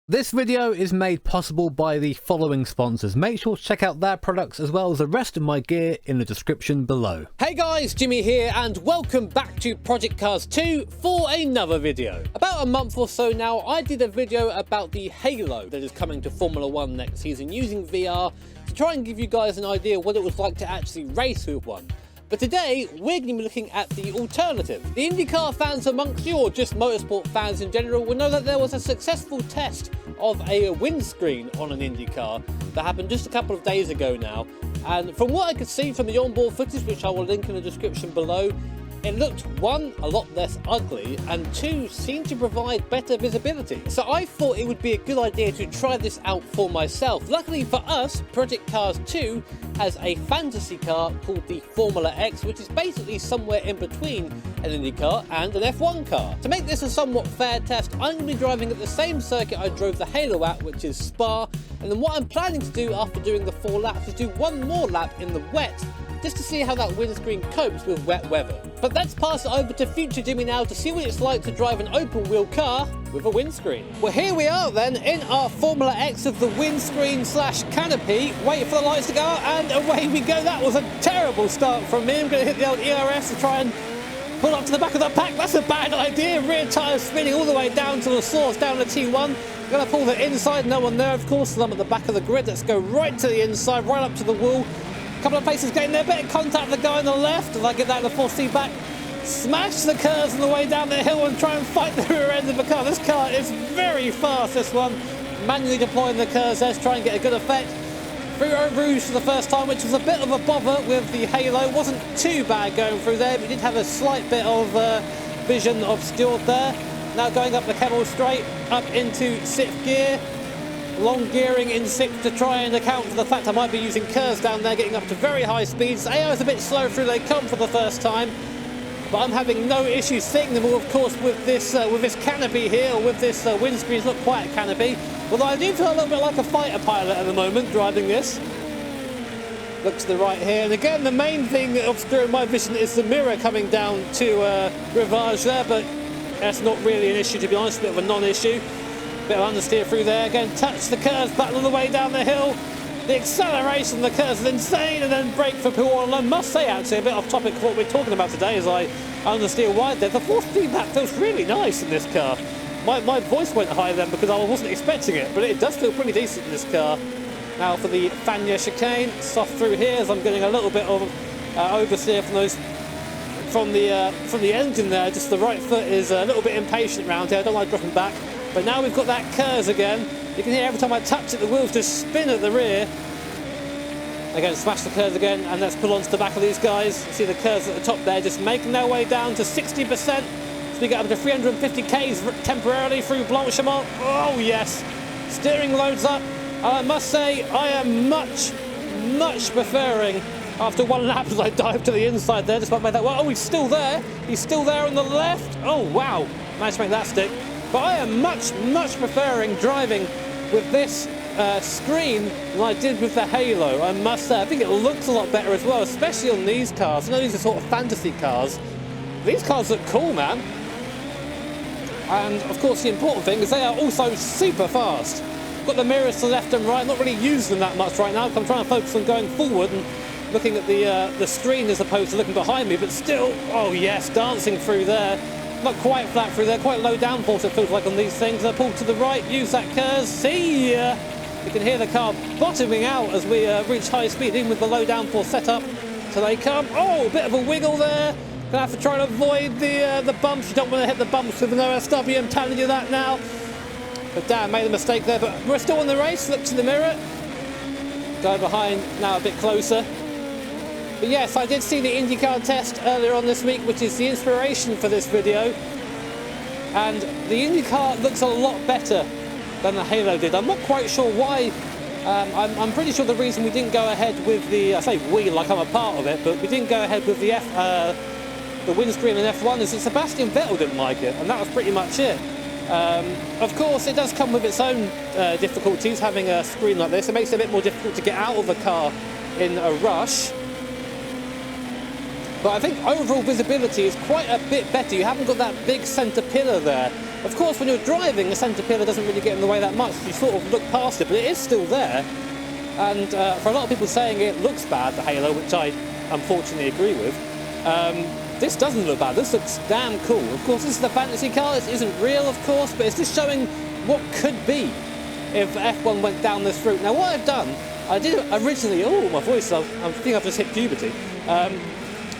This video is made possible by the following sponsors. Make sure to check out their products as well as the rest of my gear in the description below. Hey guys, Jimmy here and welcome back to Project Cars 2 for another video. About a month or so now, I did a video about the Halo that is coming to Formula 1 next season using VR to try and give you guys an idea what it was like to actually race with one. But today, we're going to be looking at the alternative. The IndyCar fans amongst you, or just motorsport fans in general, will know that there was a successful test of a windscreen on an IndyCar that happened just a couple of days ago now. And from what I could see from the onboard footage, which I will link in the description below, it looked, one, a lot less ugly, and two, seemed to provide better visibility. So I thought it would be a good idea to try this out for myself. Luckily for us, Project Cars 2 has a fantasy car called the Formula X, which is basically somewhere in between an Indy car and an F1 car. To make this a somewhat fair test, I'm going to be driving at the same circuit I drove the Halo at, which is Spa, and then what I'm planning to do after doing the 4 laps is do one more lap in the wet, just to see how that windscreen copes with wet weather. But let's pass it over to future Jimmy now to see what it's like to drive an open wheel car with a windscreen. Well, here we are then in our Formula X of the windscreen slash canopy. Wait for the lights to go out and away we go. That was a terrible start from me. I'm going to hit the old ERS to try and pull up to the back of the pack. That's a bad idea. Rear tyre spinning all the way down to the source, down the T1. I'm going to pull the inside. No one there, of course, so I'm at the back of the grid. Let's go right to the inside, right up to the wall. Couple of places getting there, bit of contact with the guy on the left as I get that in the 4C back. Smash the curves on the way down the hill and try and fight the rear end of the car. This car is very fast, this one. Manually deploying the curves there to try and get a good effect. Through Eau Rouge for the first time, which was a bit of a bother with the Halo. Wasn't too bad going through there, but did have a slight bit of vision obscured there. Now going up the Kemmel Straight, up into 6th gear. Long gearing in 6th to try and account for the fact I might be using curves down there, getting up to very high speeds. AI is a bit slow through they come for the first time, but I'm having no issues seeing them all, of course, with this canopy here, or with this windscreen. It's not quite a canopy, although I do feel a little bit like a fighter pilot at the moment driving this. Look to the right here, and again the main thing obscuring my vision is the mirror coming down to Rivage there, but that's not really an issue, to be honest, a bit of a non-issue. Bit of understeer through there, again touch the curves back all the way down the hill. The acceleration of the curves is insane, and then brake for Paul. And I must say, actually, a bit off topic of what we're talking about today as I understeer wide there, the 4th feedback feels really nice in this car. My voice went high then because I wasn't expecting it, but it does feel pretty decent in this car. Now for the Fania chicane, soft through here as I'm getting a little bit of oversteer from the engine there. Just the right foot is a little bit impatient around here. I don't like dropping back. But now we've got that curves again. You can hear every time I touch it, the wheels just spin at the rear. Again, smash the curves again, and let's pull onto the back of these guys. You see the curves at the top there, just making their way down to 60%. So we get up to 350 Ks temporarily through Blanchimont. Oh yes, steering loads up. I must say, I am much preferring, after one lap as I dive to the inside there, just about made that well. Oh, he's still there. He's still there on the left. Oh wow, managed to make that stick. But I am much preferring driving with this screen than I did with the Halo, I must say. I think it looks a lot better as well, especially on these cars. I know these are sort of fantasy cars. These cars look cool, man. And of course the important thing is they are also super fast. Got the mirrors to left and right, I'm not really using them that much right now because I'm trying to focus on going forward and looking at the screen as opposed to looking behind me, but still, oh yes, dancing through there. Not quite flat through there, quite low downforce it feels like on these things. I pull to the right, use that curve, see ya! You can hear the car bottoming out as we reach high speed, even with the low downforce setup. So they come, oh, a bit of a wiggle there. Gonna have to try and avoid the bumps. You don't want to hit the bumps with an OSW, I'm telling you that now. But damn, made a mistake there, but we're still in the race. Look to the mirror. Guy behind now a bit closer. But yes, I did see the IndyCar test earlier on this week, which is the inspiration for this video. And the IndyCar looks a lot better than the Halo did. I'm not quite sure why. I'm pretty sure the reason we didn't go ahead with the, I say we like I'm a part of it, but we didn't go ahead with the windscreen in F1 is that Sebastian Vettel didn't like it, and that was pretty much it. Of course, it does come with its own difficulties having a screen like this. It makes it a bit more difficult to get out of the car in a rush. But I think overall visibility is quite a bit better. You haven't got that big centre pillar there. Of course, when you're driving, the centre pillar doesn't really get in the way that much. You sort of look past it, but it is still there. And for a lot of people saying it looks bad, the Halo, which I unfortunately agree with, this doesn't look bad. This looks damn cool. Of course, this is a fantasy car. It isn't real, of course, but it's just showing what could be if F1 went down this route. Now, what I've done, I did originally... Oh, my voice, I think I've just hit puberty.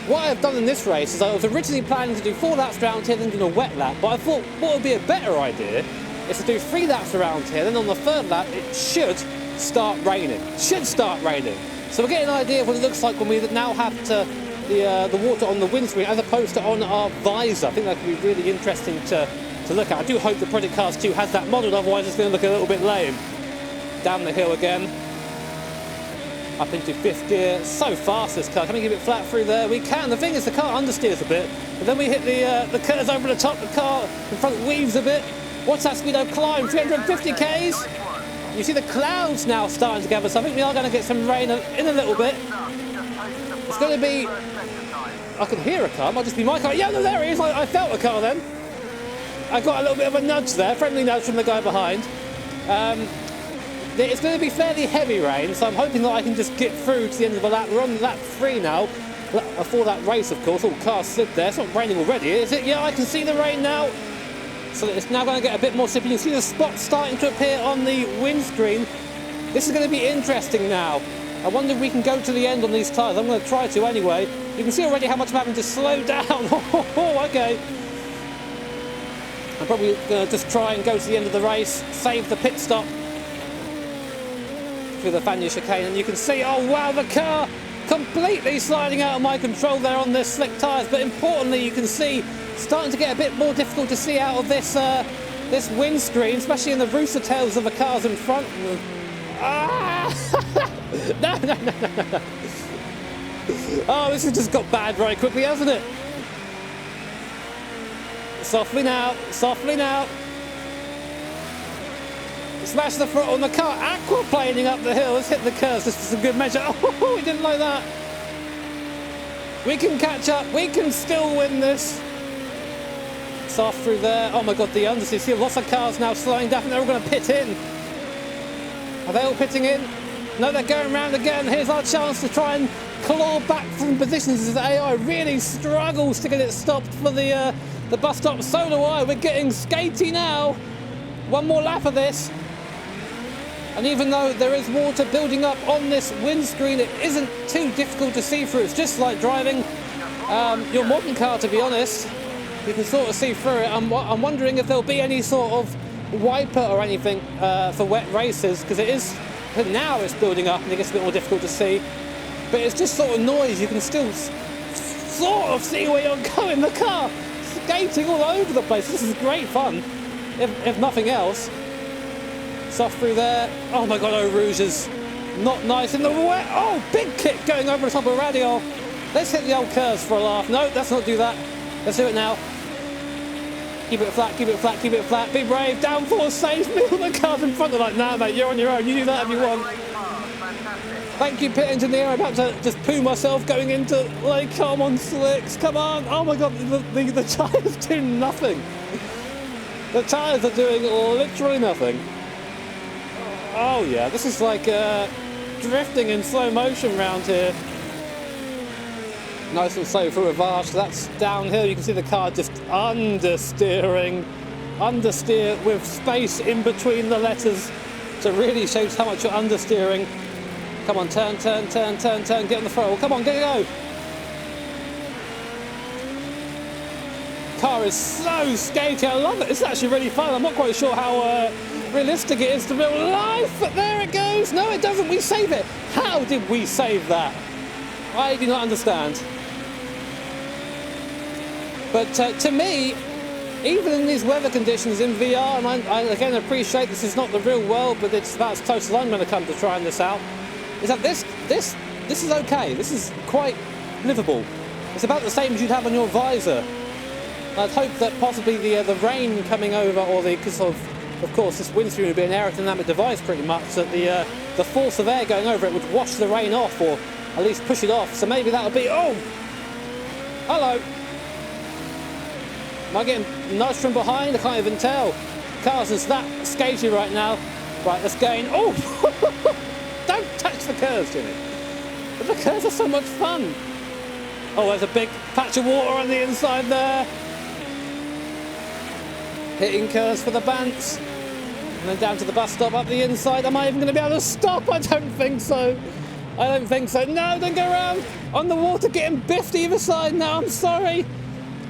What I've done in this race is I was originally planning to do 4 laps around here, then do a wet lap, but I thought what would be a better idea is to do 3 laps around here, then on the 3rd lap it should start raining. So we're getting an idea of what it looks like when we now have the water on the windscreen as opposed to on our visor. I think that could be really interesting to look at. I do hope the Project Cars 2 has that modelled, otherwise it's going to look a little bit lame. Down the hill again. Up into 5th gear. So fast this car. Can we give it flat through there? We can. The thing is the car understeers a bit, but then we hit the curves over the top. The car in front weaves a bit. What's that speed of climb? 350 k's? You see the clouds now starting to gather, so I think we are going to get some rain in a little bit. It's going to be... I can hear a car. It might just be my car. Yeah, no, there it is. I felt a car then. I got a little bit of a nudge there. Friendly nudge from the guy behind. It's going to be fairly heavy rain, so I'm hoping that I can just get through to the end of the lap. We're on lap 3 now, for that race, of course. All cars slid there. It's not raining already, is it? Yeah, I can see the rain now. So it's now going to get a bit more slippery. You can see the spots starting to appear on the windscreen. This is going to be interesting now. I wonder if we can go to the end on these tyres. I'm going to try to anyway. You can see already how much I'm having to slow down. Oh, okay. I'm probably going to just try and go to the end of the race, save the pit stop through the Fania chicane, and you can see, oh wow, the car completely sliding out of my control there on this slick tyres. But importantly, you can see starting to get a bit more difficult to see out of this this windscreen, especially in the rooster tails of the cars in front. Ah! No. Oh, this has just got bad very quickly, hasn't it? Softly now. Smash the throttle on the car, aquaplaning up the hill. Let's hit the curves just for some good measure. Oh, we didn't like that. We can catch up. We can still win this. Soft through there. Oh my God, the understeer. See lots of cars now slowing down. They're all going to pit in. Are they all pitting in? No, they're going round again. Here's our chance to try and claw back from positions as the AI really struggles to get it stopped for the bus stop. So do I. We're getting skatey now. One more lap of this. And even though there is water building up on this windscreen, it isn't too difficult to see through. It's just like driving your modern car, to be honest. You can sort of see through it. I'm wondering if there'll be any sort of wiper or anything for wet races, because now it's building up and it gets a bit more difficult to see. But it's just sort of noise. You can still sort of see where you're going. The car skating all over the place. This is great fun, if nothing else. Soft through there. Oh my God, Eau Rouge is not nice in the wet. Oh, big kick going over the top of Radio. Let's hit the old curves for a laugh. No, let's not do that. Let's do it now. Keep it flat, keep it flat, keep it flat. Be brave. Downforce saves me. All the cars in front are like, nah, mate, you're on your own. You do that if you want. Thank you, pit engineer. I'm about to just poo myself going into, like, come on, slicks. Come on. Oh my God, the tyres do nothing. The tyres are doing literally nothing. Oh yeah, this is like drifting in slow motion round here. Nice and slow for Rivage. That's downhill. You can see the car just understeering. Understeer with space in between the letters. So it really shows how much you're understeering. Come on, turn. Get on the throttle. Come on, go. Car is so skatey. I love it. It's actually really fun. I'm not quite sure how realistic it is to real life, but there it goes. No, it doesn't. We save it. How did we save that? I do not understand. But to me, even in these weather conditions in VR, and I again appreciate this is not the real world, but it's about as close as I'm going to come to trying this out, is that this is okay. This is quite livable. It's about the same as you'd have on your visor. I'd hope that possibly the rain coming over, or because of course this windscreen would be an aerodynamic device pretty much, that the force of air going over it would wash the rain off, or at least push it off. So maybe that would be, oh, Hello. Am I getting nudged from behind? I can't even tell. Cars is that sketchy right now. Right, let's go in. Oh! Don't touch the curves, Jimmy. But the curves are so much fun. Oh, there's a big patch of water on the inside there. Hitting curves for the Bants. And then down to the bus stop up the inside. Am I even going to be able to stop? I don't think so. I don't think so. No, don't go around. On the water, getting biffed either side now. I'm sorry.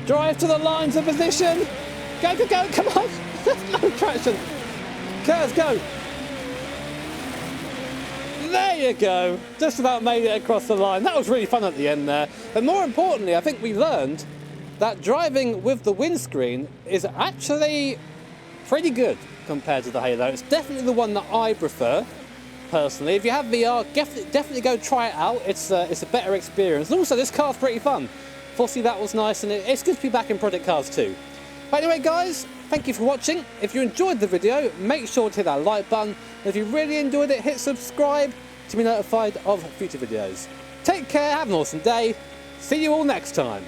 Drive to the lines of position. Go, go, go. Come on. There's no traction. Curves, go. There you go. Just about made it across the line. That was really fun at the end there. But more importantly, I think we learned that driving with the windscreen is actually pretty good compared to the Halo. It's definitely the one that I prefer, personally. If you have VR, definitely go try it out. It's a better experience. And also, this car's pretty fun. Obviously, that was nice, and it's good to be back in Project Cars 2. But anyway, guys, thank you for watching. If you enjoyed the video, make sure to hit that like button. And if you really enjoyed it, hit subscribe to be notified of future videos. Take care, have an awesome day. See you all next time.